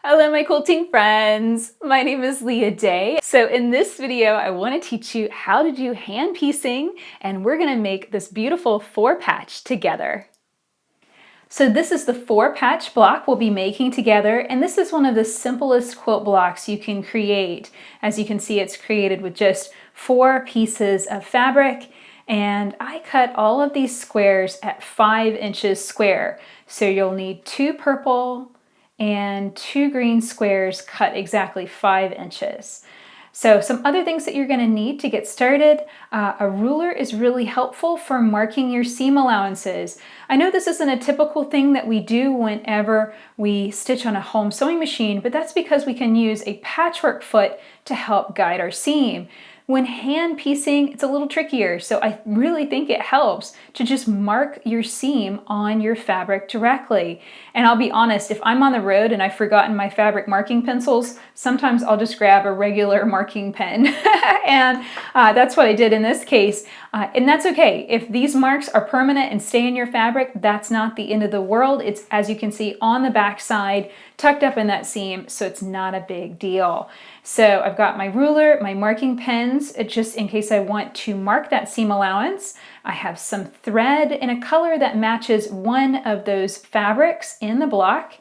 Hello my quilting friends! My name is Leah Day. So in this video I want to teach you how to do hand piecing, and we're going to make this beautiful 4-patch together. So this is the 4-patch block we'll be making together, and this is one of the simplest quilt blocks you can create. As you can see, it's created with just 4 pieces of fabric, and I cut all of these squares at 5 inches square. So you'll need 2 purple and 2 green squares cut exactly 5 inches. So some other things that you're going to need to get started. A ruler is really helpful for marking your seam allowances. I know this isn't a typical thing that we do whenever we stitch on a home sewing machine, but that's because we can use a patchwork foot to help guide our seam. When hand piecing, it's a little trickier, so I really think it helps to just mark your seam on your fabric directly. And I'll be honest, if I'm on the road and I've forgotten my fabric marking pencils, sometimes I'll just grab a regular marking pen. And that's what I did in this case. And that's okay. If these marks are permanent and stay in your fabric, that's not the end of the world. It's, as you can see, on the back side, tucked up in that seam, so it's not a big deal. So I've got my ruler, my marking pens, just in case I want to mark that seam allowance. I have some thread in a color that matches one of those fabrics in the block.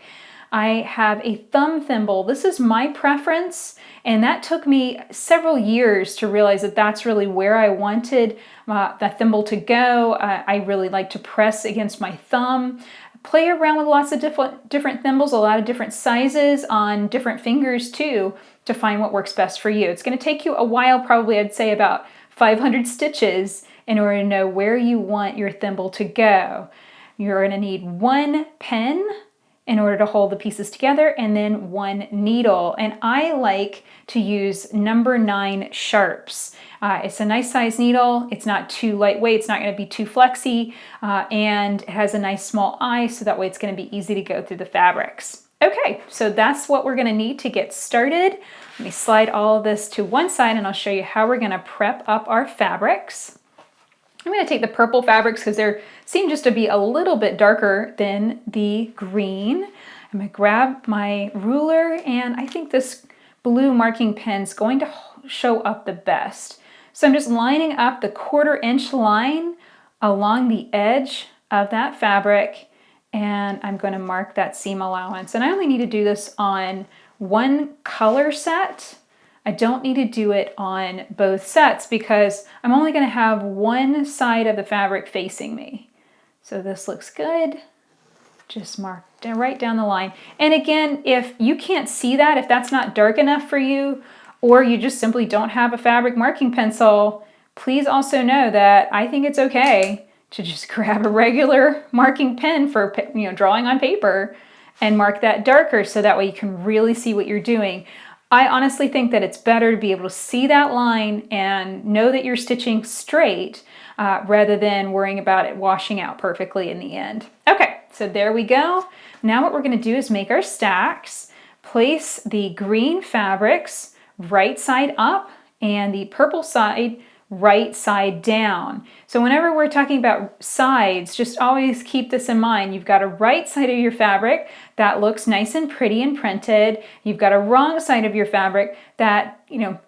I have a thumb thimble. This is my preference, and that took me several years to realize that that's really where I wanted the thimble to go. I really like to press against my thumb. Play around with lots of different thimbles, a lot of different sizes on different fingers too, to find what works best for you. It's going to take you a while, probably I'd say about 500 stitches in order to know where you want your thimble to go. You're going to need 1 pen in order to hold the pieces together, and then 1 needle. And I like to use number 9 sharps. It's a nice size needle. It's not too lightweight. It's not going to be too flexy, and it has a nice small eye, so that way it's going to be easy to go through the fabrics. Okay, so that's what we're going to need to get started. Let me slide all of this to one side, and I'll show you how we're going to prep up our fabrics. I'm going to take the purple fabrics because they seem just to be a little bit darker than the green. I'm going to grab my ruler, and I think this blue marking pen is going to show up the best. So I'm just lining up the 1/4 inch line along the edge of that fabric, and I'm going to mark that seam allowance. And I only need to do this on 1 color set. I don't need to do it on both sets because I'm only going to have one side of the fabric facing me. So this looks good. Just mark right down the line. And again, if you can't see that, if that's not dark enough for you, or you just simply don't have a fabric marking pencil, please also know that I think it's okay to just grab a regular marking pen for drawing on paper and mark that darker, so that way you can really see what you're doing. I honestly think that it's better to be able to see that line and know that you're stitching straight rather than worrying about it washing out perfectly in the end. Okay, so there we go. Now what we're going to do is make our stacks. Place the green fabrics right side up and the purple side right side down. So whenever we're talking about sides, just always keep this in mind. You've got a right side of your fabric that looks nice and pretty and printed. You've got a wrong side of your fabric that,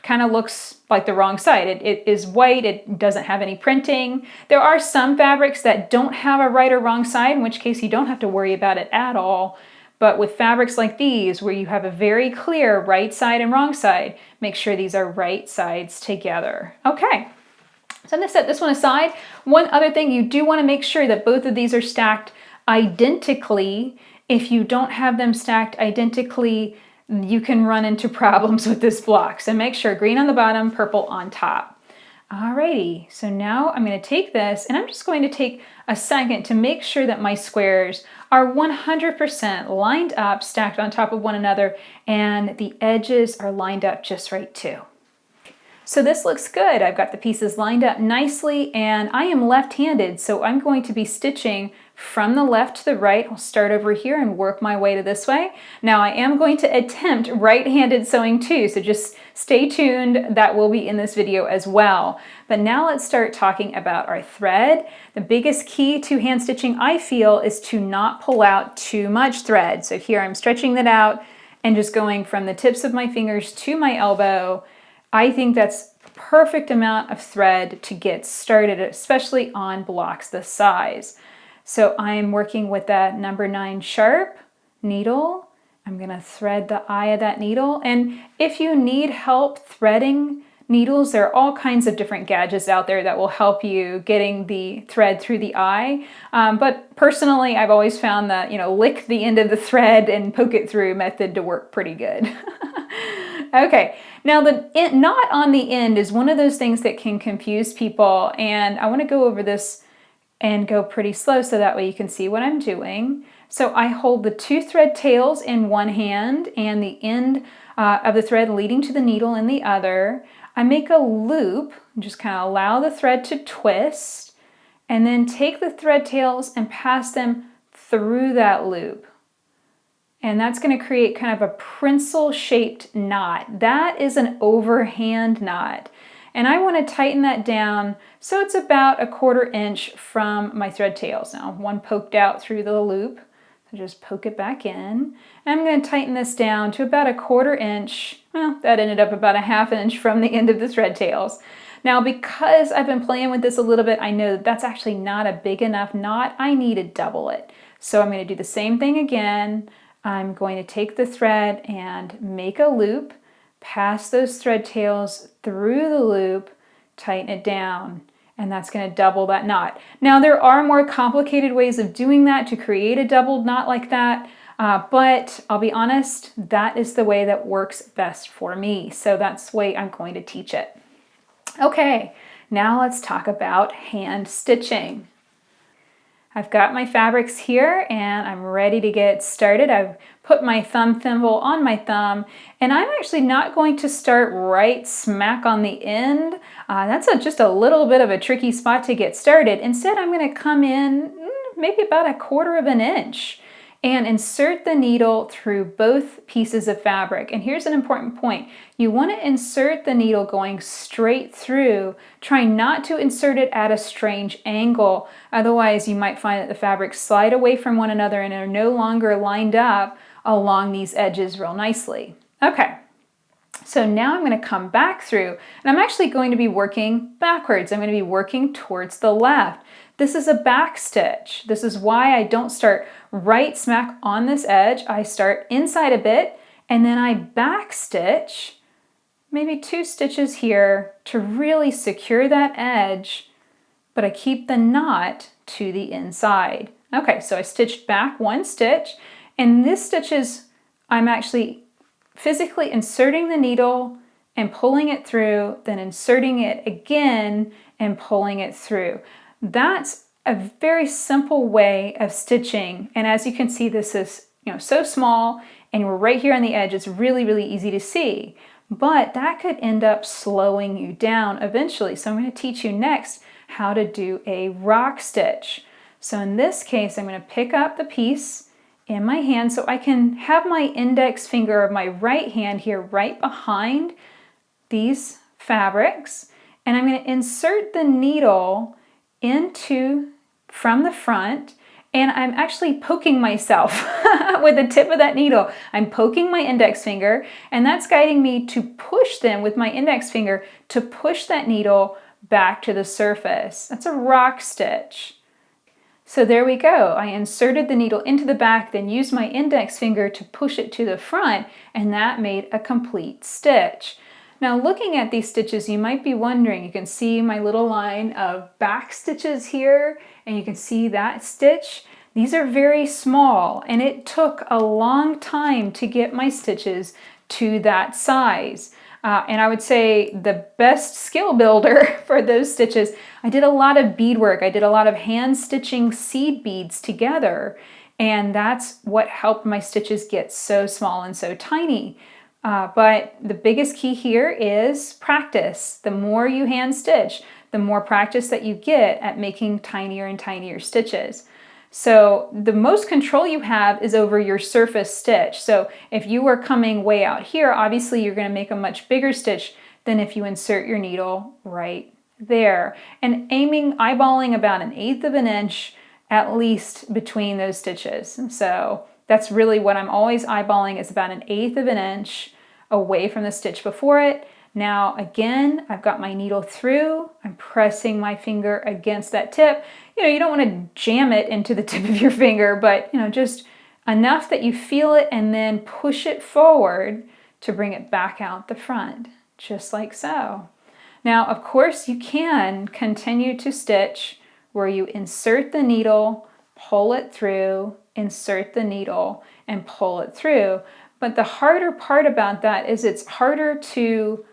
kind of looks like the wrong side. It is white, it doesn't have any printing. There are some fabrics that don't have a right or wrong side, in which case you don't have to worry about it at all. But with fabrics like these, where you have a very clear right side and wrong side, make sure these are right sides together. Okay, so I'm going to set this one aside. One other thing, you do want to make sure that both of these are stacked identically. If you don't have them stacked identically, you can run into problems with this block. So make sure green on the bottom, purple on top. Alrighty, so now I'm going to take this, and I'm just going to take a second to make sure that my squares are 100% lined up, stacked on top of one another, and the edges are lined up just right too. So this looks good. I've got the pieces lined up nicely, and I am left-handed, so I'm going to be stitching from the left to the right. I'll start over here and work my way to this way. Now I am going to attempt right-handed sewing too, so just stay tuned. That will be in this video as well. But now let's start talking about our thread. The biggest key to hand stitching, I feel, is to not pull out too much thread. So here I'm stretching that out, and just going from the tips of my fingers to my elbow, I think that's a perfect amount of thread to get started, especially on blocks this size. So I'm working with that number 9 sharp needle. I'm going to thread the eye of that needle. And if you need help threading needles, there are all kinds of different gadgets out there that will help you getting the thread through the eye. But personally, I've always found the, lick the end of the thread and poke it through method to work pretty good. Okay, now the knot on the end is one of those things that can confuse people, and I want to go over this and go pretty slow so that way you can see what I'm doing. So I hold the 2 thread tails in one hand and the end of the thread leading to the needle in the other. I make a loop, just kind of allow the thread to twist, and then take the thread tails and pass them through that loop. And that's going to create kind of a pencil-shaped knot. That is an overhand knot. And I want to tighten that down so it's about 1/4 inch from my thread tails. Now, one poked out through the loop, so just poke it back in. And I'm going to tighten this down to about 1/4 inch. Well, that ended up about 1/2 inch from the end of the thread tails. Now, because I've been playing with this a little bit, I know that's actually not a big enough knot. I need to double it. So I'm going to do the same thing again. I'm going to take the thread and make a loop, pass those thread tails through the loop, tighten it down, and that's going to double that knot. Now, there are more complicated ways of doing that to create a doubled knot like that, but I'll be honest, that is the way that works best for me. So that's the way I'm going to teach it. Okay, now let's talk about hand stitching. I've got my fabrics here and I'm ready to get started. I've put my thumb thimble on my thumb, and I'm actually not going to start right smack on the end. That's just a little bit of a tricky spot to get started. Instead, I'm going to come in maybe about 1/4 inch and insert the needle through both pieces of fabric. And here's an important point. You want to insert the needle going straight through. Try not to insert it at a strange angle. Otherwise, you might find that the fabrics slide away from one another and are no longer lined up along these edges real nicely. Okay. So now I'm going to come back through, and I'm actually going to be working backwards. I'm going to be working towards the left. This is a back stitch. This is why I don't start right smack on this edge. I start inside a bit, and then I back stitch, maybe 2 stitches here to really secure that edge, but I keep the knot to the inside. Okay, so I stitched back 1 stitch, and this stitch is, I'm actually physically inserting the needle and pulling it through, then inserting it again and pulling it through. That's a very simple way of stitching. And as you can see, this is so small, and we're right here on the edge. It's really, really easy to see. But that could end up slowing you down eventually. So I'm going to teach you next how to do a rock stitch. So in this case, I'm going to pick up the piece in my hand so I can have my index finger of my right hand here right behind these fabrics, and I'm going to insert the needle from the front, and I'm actually poking myself with the tip of that needle. I'm poking my index finger, and that's guiding me to push them with my index finger to push that needle back to the surface. That's a rock stitch. So there we go. I inserted the needle into the back, then used my index finger to push it to the front, and that made a complete stitch. Now, looking at these stitches, you might be wondering, you can see my little line of back stitches here, and you can see that stitch. These are very small, and it took a long time to get my stitches to that size. And I would say the best skill builder for those stitches, I did a lot of beadwork. I did a lot of hand stitching seed beads together, and that's what helped my stitches get so small and so tiny. But the biggest key here is practice. The more you hand stitch, the more practice that you get at making tinier and tinier stitches. So the most control you have is over your surface stitch. So if you are coming way out here, obviously you're going to make a much bigger stitch than if you insert your needle right there. And eyeballing about 1/8 of an inch at least between those stitches. So That's really what I'm always eyeballing, is about 1/8 of an inch away from the stitch before it. Now again, I've got my needle through, I'm pressing my finger against that tip. You don't want to jam it into the tip of your finger, but just enough that you feel it, and then push it forward to bring it back out the front, just like so. Now, of course, you can continue to stitch where you insert the needle, pull it through, insert the needle, and pull it through. But the harder part about that is it's harder to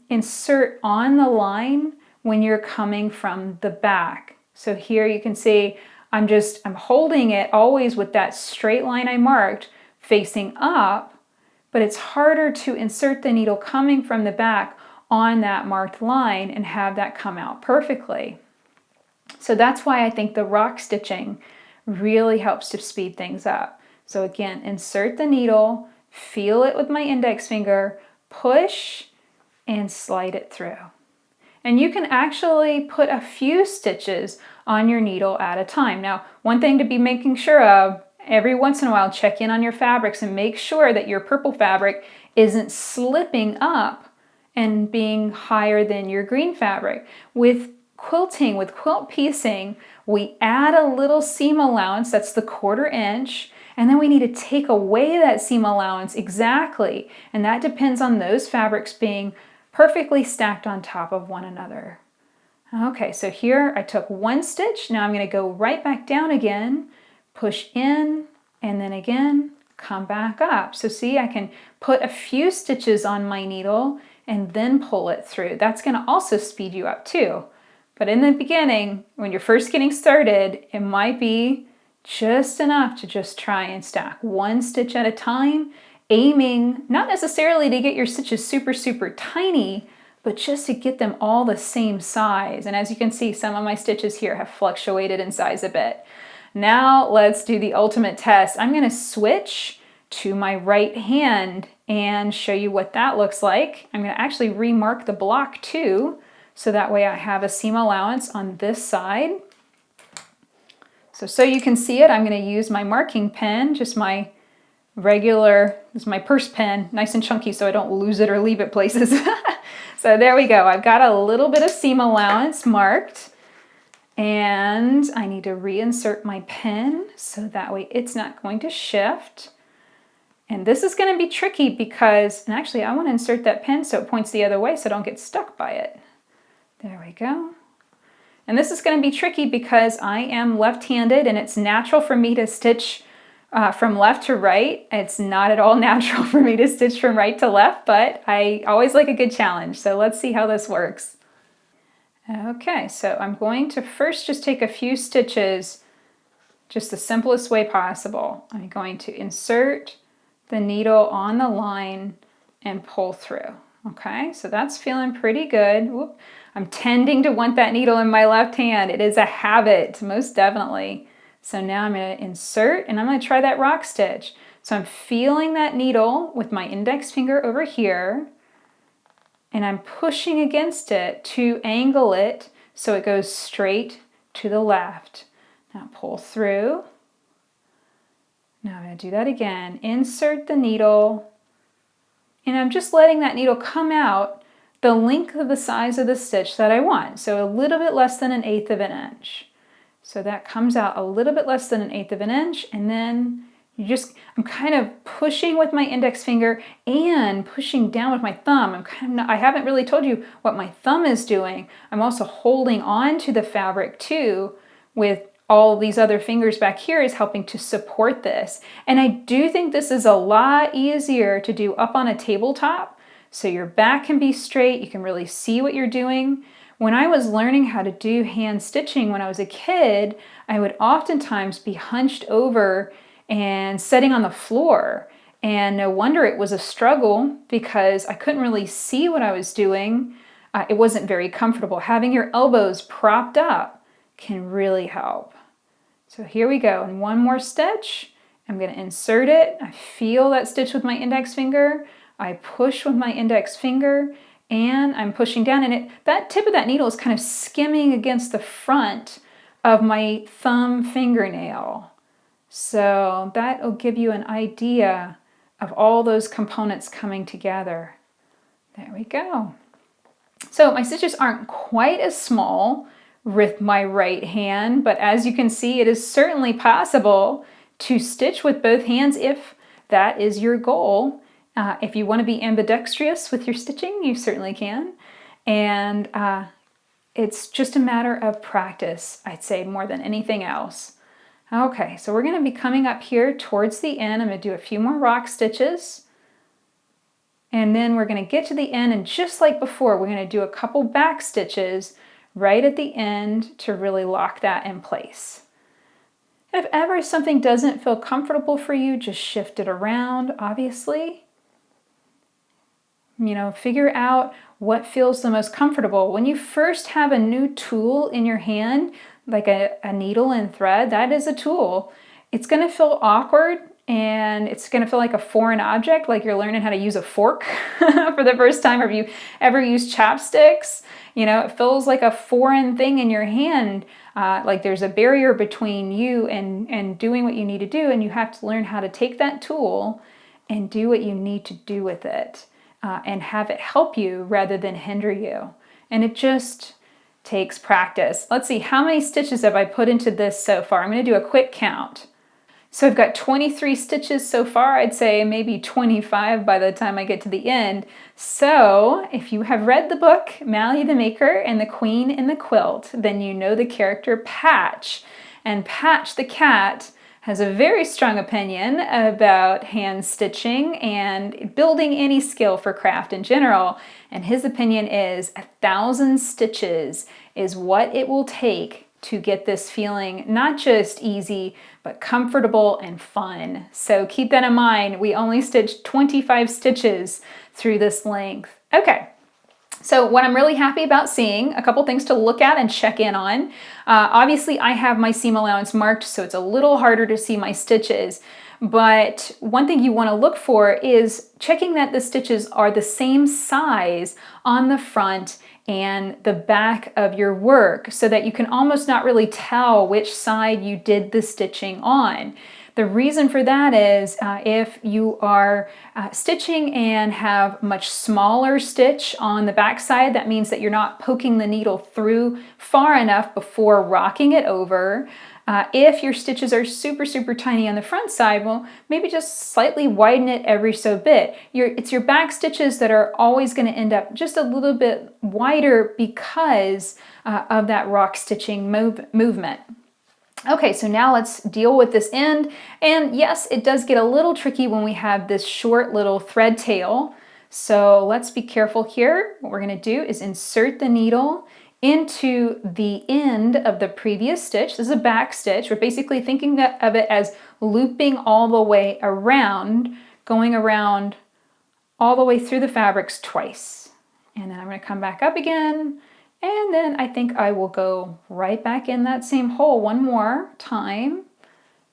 insert on the line when you're coming from the back. So here you can see I'm holding it always with that straight line I marked facing up, but it's harder to insert the needle coming from the back on that marked line and have that come out perfectly. So that's why I think the rock stitching really helps to speed things up. So again, insert the needle, feel it with my index finger, push, and slide it through. And you can actually put a few stitches on your needle at a time. Now, one thing to be making sure of, every once in a while, check in on your fabrics and make sure that your purple fabric isn't slipping up and being higher than your green fabric. With quilting, with quilt piecing, we add a little seam allowance, that's the 1/4 inch, and then we need to take away that seam allowance exactly, and that depends on those fabrics being perfectly stacked on top of one another. Okay, so here I took 1 stitch, now I'm going to go right back down again, push in, and then again, come back up. So see, I can put a few stitches on my needle and then pull it through. That's going to also speed you up too. But in the beginning, when you're first getting started, it might be just enough to just try and stack 1 stitch at a time, aiming not necessarily to get your stitches super, super tiny, but just to get them all the same size. And as you can see, some of my stitches here have fluctuated in size a bit. Now let's do the ultimate test. I'm going to switch to my right hand and show you what that looks like. I'm going to actually remark the block too, so that way I have a seam allowance on this side. So you can see it, I'm going to use my marking pen, just my regular, this is my purse pen, nice and chunky so I don't lose it or leave it places. So there we go, I've got a little bit of seam allowance marked, and I need to reinsert my pen so that way it's not going to shift. And this is going to be tricky because, and actually I want to insert that pen so it points the other way so I don't get stuck by it. There we go. And this is going to be tricky because I am left-handed and it's natural for me to stitch from left to right. It's not at all natural for me to stitch from right to left, but I always like a good challenge. So let's see how this works. Okay, so I'm going to first just take a few stitches, just the simplest way possible. I'm going to insert the needle on the line and pull through. Okay, so that's feeling pretty good. Whoop. I'm tending to want that needle in my left hand. It is a habit, most definitely. So now I'm going to insert and I'm going to try that rock stitch. So I'm feeling that needle with my index finger over here, and I'm pushing against it to angle it so it goes straight to the left. Now pull through. Now I'm going to do that again. Insert the needle, and I'm just letting that needle come out the length of the size of the stitch that I want. So a little bit less than 1/8 of an inch. So that comes out a little bit less than 1/8 of an inch, and then I'm kind of pushing with my index finger and pushing down with my thumb. I haven't really told you what my thumb is doing. I'm also holding on to the fabric too, with all these other fingers back here is helping to support this. And I do think this is a lot easier to do up on a tabletop, so your back can be straight, you can really see what you're doing. When I was learning how to do hand stitching when I was a kid, I would oftentimes be hunched over and sitting on the floor. And no wonder it was a struggle because I couldn't really see what I was doing. It wasn't very comfortable. Having your elbows propped up can really help. So here we go, and one more stitch. I'm going to insert it. I feel that stitch with my index finger. I push with my index finger, and I'm pushing down, and that tip of that needle is kind of skimming against the front of my thumb fingernail. So that will give you an idea of all those components coming together. There we go. So my stitches aren't quite as small with my right hand, but as you can see, it is certainly possible to stitch with both hands if that is your goal. If you want to be ambidextrous with your stitching, you certainly can. And it's just a matter of practice, I'd say, more than anything else. Okay, so we're going to be coming up here towards the end. I'm going to do a few more rock stitches. And then we're going to get to the end, and just like before, we're going to do a couple back stitches right at the end to really lock that in place. And if ever something doesn't feel comfortable for you, just shift it around, obviously. You know, figure out what feels the most comfortable. When you first have a new tool in your hand, like a needle and thread, that is a tool. It's going to feel awkward and it's going to feel like a foreign object, like you're learning how to use a fork for the first time, or if you ever use chopsticks. You know, it feels like a foreign thing in your hand, like there's a barrier between you and doing what you need to do, and you have to learn how to take that tool and do what you need to do with it, and have it help you rather than hinder you. And it just takes practice. Let's see, how many stitches have I put into this so far? I'm going to do a quick count. So I've got 23 stitches so far. I'd say maybe 25 by the time I get to the end. So if you have read the book, Mally the Maker and the Queen in the Quilt, then you know the character Patch. And Patch the cat has a very strong opinion about hand stitching and building any skill for craft in general. And his opinion is 1,000 stitches is what it will take to get this feeling not just easy, but comfortable and fun. So keep that in mind. We only stitched 25 stitches through this length. Okay. So what I'm really happy about seeing, a couple things to look at and check in on. Obviously I have my seam allowance marked, so it's a little harder to see my stitches. But one thing you want to look for is checking that the stitches are the same size on the front and the back of your work, so that you can almost not really tell which side you did the stitching on. The reason for that is if you are stitching and have much smaller stitch on the back side, that means that you're not poking the needle through far enough before rocking it over. If your stitches are super, super tiny on the front side, well, maybe just slightly widen it every so bit. It's your back stitches that are always going to end up just a little bit wider because of that rock stitching movement. Okay, so now let's deal with this end. And yes, it does get a little tricky when we have this short little thread tail. So let's be careful here. What we're going to do is insert the needle into the end of the previous stitch. This is a back stitch. We're basically thinking of it as looping all the way around, going around all the way through the fabrics twice. And then I'm going to come back up again. And then I think I will go right back in that same hole one more time.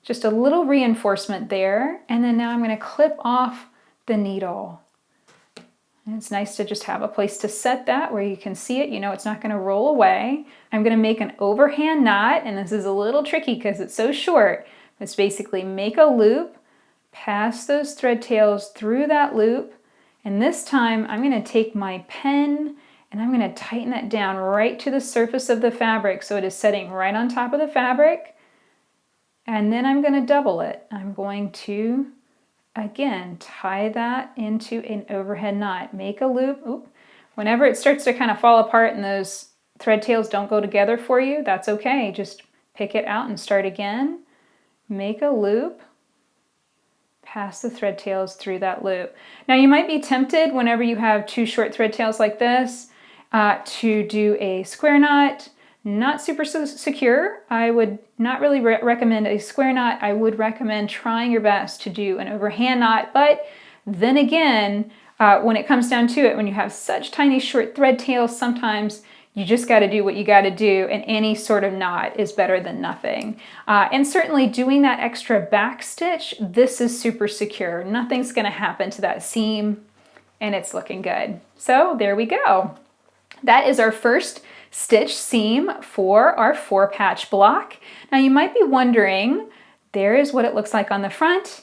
Just a little reinforcement there. And then now I'm going to clip off the needle. And it's nice to just have a place to set that where you can see it. You know it's not going to roll away. I'm going to make an overhand knot, and this is a little tricky because it's so short. It's basically make a loop, pass those thread tails through that loop, and this time I'm going to take my pen and I'm going to tighten that down right to the surface of the fabric so it is setting right on top of the fabric. And then I'm going to double it. I'm going to, again, tie that into an overhead knot. Make a loop. Oop. Whenever it starts to kind of fall apart and those thread tails don't go together for you, that's okay. Just pick it out and start again. Make a loop. Pass the thread tails through that loop. Now you might be tempted whenever you have two short thread tails like this to do a square knot. Not super secure. I would not really recommend a square knot. I would recommend trying your best to do an overhand knot. But then again, when it comes down to it, when you have such tiny short thread tails, sometimes you just got to do what you got to do, and any sort of knot is better than nothing. And certainly doing that extra back stitch, this is super secure. Nothing's going to happen to that seam, and it's looking good. So there we go. That is our first stitch seam for our 4-patch block. Now you might be wondering, there is what it looks like on the front.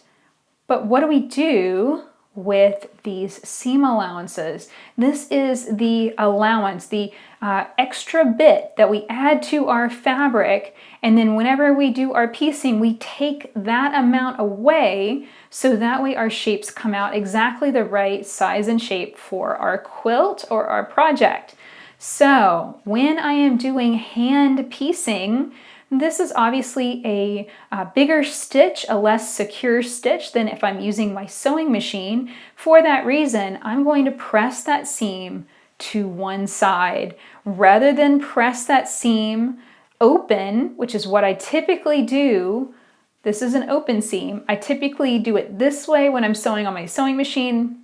But what do we do with these seam allowances? This is the allowance, the extra bit that we add to our fabric, and then whenever we do our piecing, we take that amount away so that way our shapes come out exactly the right size and shape for our quilt or our project. So when I am doing hand piecing, this is obviously a bigger stitch, a less secure stitch than if I'm using my sewing machine. For that reason, I'm going to press that seam to one side rather than press that seam open, which is what I typically do. This is an open seam. I typically do it this way when I'm sewing on my sewing machine.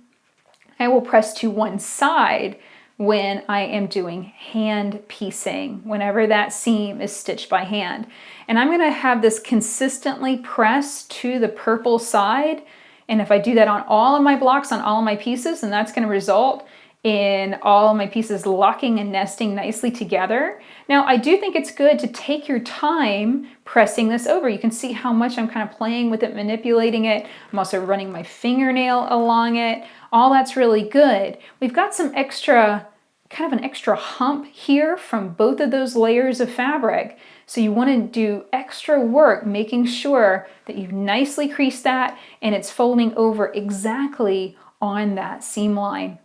I will press to one side when I am doing hand piecing, whenever that seam is stitched by hand. And I'm gonna have this consistently pressed to the purple side. And if I do that on all of my blocks, on all of my pieces, then that's gonna result in all of my pieces locking and nesting nicely together. Now, I do think it's good to take your time pressing this over. You can see how much I'm kind of playing with it, manipulating it. I'm also running my fingernail along it. All that's really good. We've got some extra, kind of an extra hump here from both of those layers of fabric. So you want to do extra work making sure that you've nicely creased that and it's folding over exactly on that seam line.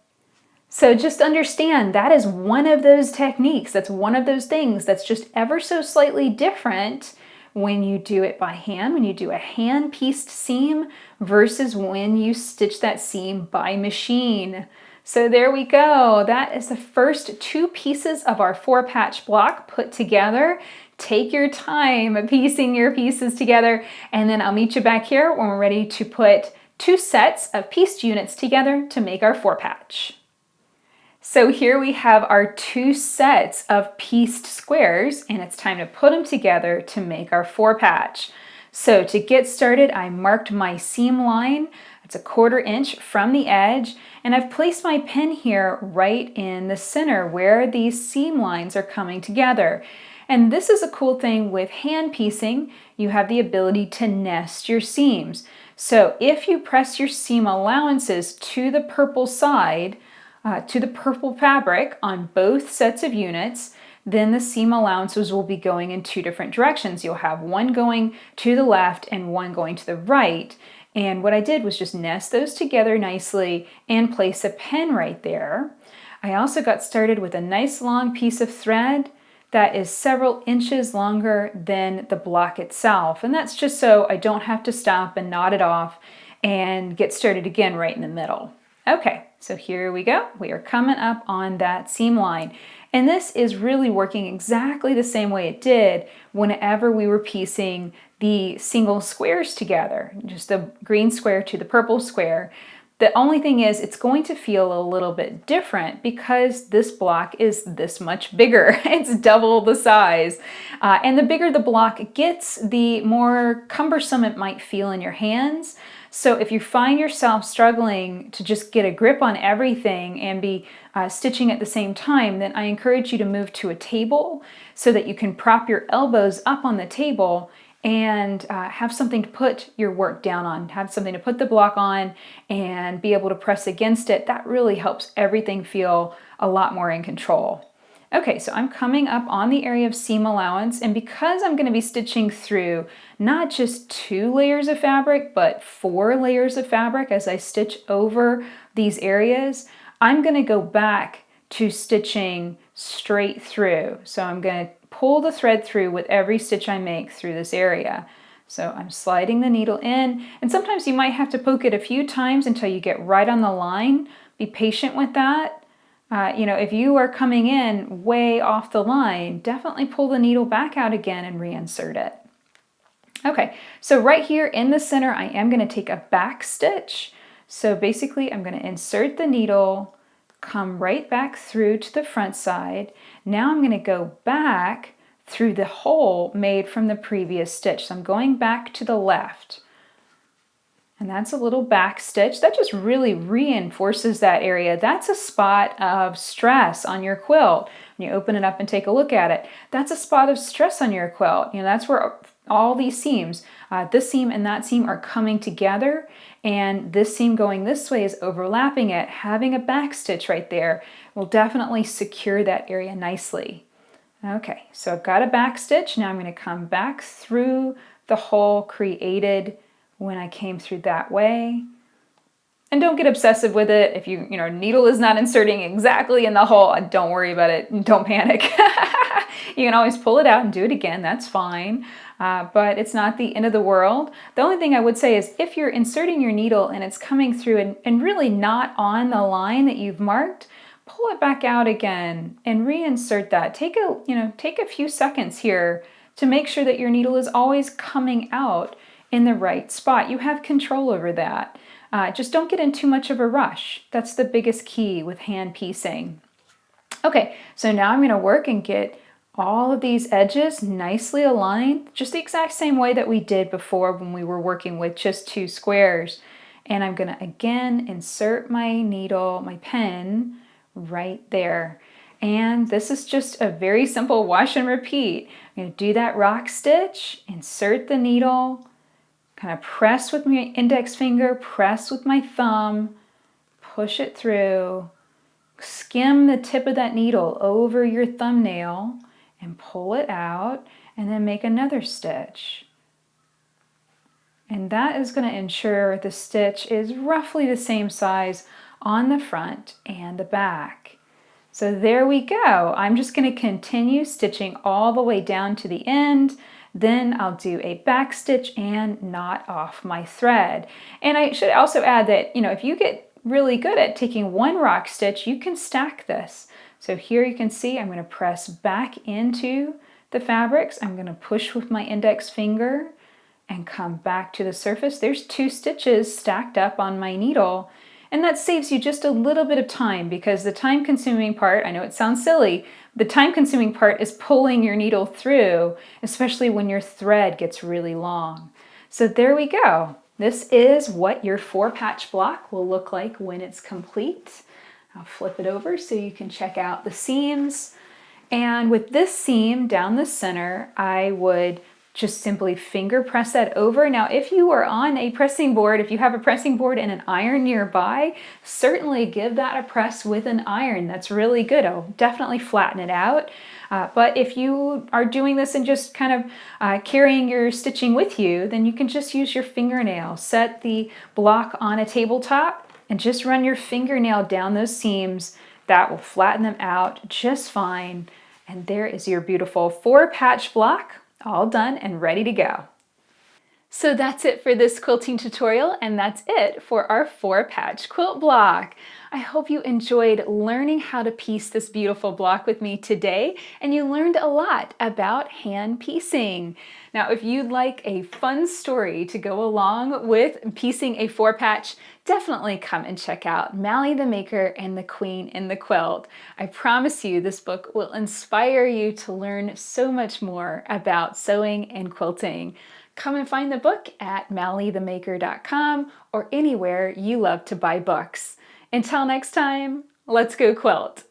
So just understand that is one of those techniques. That's one of those things that's just ever so slightly different when you do it by hand, when you do a hand pieced seam versus when you stitch that seam by machine. So there we go. That is the first two pieces of our 4-patch block put together. Take your time piecing your pieces together, and then I'll meet you back here when we're ready to put 2 sets of pieced units together to make our 4-patch. So here we have our 2 sets of pieced squares, and it's time to put them together to make our 4-patch. So to get started, I marked my seam line. It's 1/4 inch from the edge, and I've placed my pin here right in the center where these seam lines are coming together. And this is a cool thing with hand piecing. You have the ability to nest your seams. So if you press your seam allowances to the purple side, to the purple fabric on both sets of units, then the seam allowances will be going in 2 different directions. You'll have one going to the left and one going to the right. And what I did was just nest those together nicely and place a pin right there. I also got started with a nice long piece of thread that is several inches longer than the block itself. And that's just so I don't have to stop and knot it off and get started again right in the middle. Okay, so here we go. We are coming up on that seam line. And this is really working exactly the same way it did whenever we were piecing the single squares together, just the green square to the purple square. The only thing is it's going to feel a little bit different because this block is this much bigger. It's double the size. And the bigger the block gets, the more cumbersome it might feel in your hands. So if you find yourself struggling to just get a grip on everything and be stitching at the same time, then I encourage you to move to a table so that you can prop your elbows up on the table and have something to put your work down on, have something to put the block on and be able to press against it. That really helps everything feel a lot more in control. Okay, so I'm coming up on the area of seam allowance, and because I'm going to be stitching through not just 2 layers of fabric, but 4 layers of fabric as I stitch over these areas, I'm going to go back to stitching straight through. So I'm going to pull the thread through with every stitch I make through this area. So I'm sliding the needle in, and sometimes you might have to poke it a few times until you get right on the line. Be patient with that. If you are coming in way off the line, definitely pull the needle back out again and reinsert it. Okay, so right here in the center, I am going to take a back stitch. So basically, I'm going to insert the needle, come right back through to the front side. Now I'm going to go back through the hole made from the previous stitch. So I'm going back to the left. And that's a little back stitch. That just really reinforces that area. That's a spot of stress on your quilt. When you open it up and take a look at it, that's a spot of stress on your quilt. That's where all these seams, this seam and that seam are coming together, and this seam going this way is overlapping it. Having a back stitch right there will definitely secure that area nicely. Okay, so I've got a back stitch. Now I'm going to come back through the hole created when I came through that way. And don't get obsessive with it. If your needle is not inserting exactly in the hole, don't worry about it. Don't panic. You can always pull it out and do it again. That's fine. But it's not the end of the world. The only thing I would say is if you're inserting your needle and it's coming through and really not on the line that you've marked, pull it back out again and reinsert that. Take a few seconds here to make sure that your needle is always coming out in the right spot. You have control over that. Just don't get in too much of a rush. That's the biggest key with hand piecing. Okay, so now I'm going to work and get all of these edges nicely aligned, just the exact same way that we did before when we were working with just 2 squares. And I'm going to again insert my needle, my pen, right there. And this is just a very simple wash and repeat. I'm going to do that rock stitch, insert the needle, kind of press with my index finger, press with my thumb, push it through, skim the tip of that needle over your thumbnail and pull it out, and then make another stitch. And that is going to ensure the stitch is roughly the same size on the front and the back. So there we go. I'm just going to continue stitching all the way down to the end. Then I'll do a back stitch and knot off my thread. And I should also add that, if you get really good at taking one rock stitch, you can stack this. So here you can see I'm going to press back into the fabrics. I'm going to push with my index finger and come back to the surface. There's 2 stitches stacked up on my needle. And that saves you just a little bit of time, because the time-consuming part, I know it sounds silly, the time-consuming part is pulling your needle through, especially when your thread gets really long. So there we go. This is what your 4-patch block will look like when it's complete. I'll flip it over so you can check out the seams. And with this seam down the center, I would just simply finger press that over. Now, if you are on a pressing board, if you have a pressing board and an iron nearby, certainly give that a press with an iron. That's really good. It'll definitely flatten it out. But if you are doing this and just kind of carrying your stitching with you, then you can just use your fingernail. Set the block on a tabletop and just run your fingernail down those seams. That will flatten them out just fine. And there is your beautiful 4-patch block, all done and ready to go. So that's it for this quilting tutorial, and that's it for our 4-patch quilt block. I hope you enjoyed learning how to piece this beautiful block with me today, and you learned a lot about hand piecing. Now, if you'd like a fun story to go along with piecing a 4-patch, definitely come and check out Mally the Maker and the Queen in the Quilt. I promise you this book will inspire you to learn so much more about sewing and quilting. Come and find the book at mallythemaker.com or anywhere you love to buy books. Until next time, let's go quilt!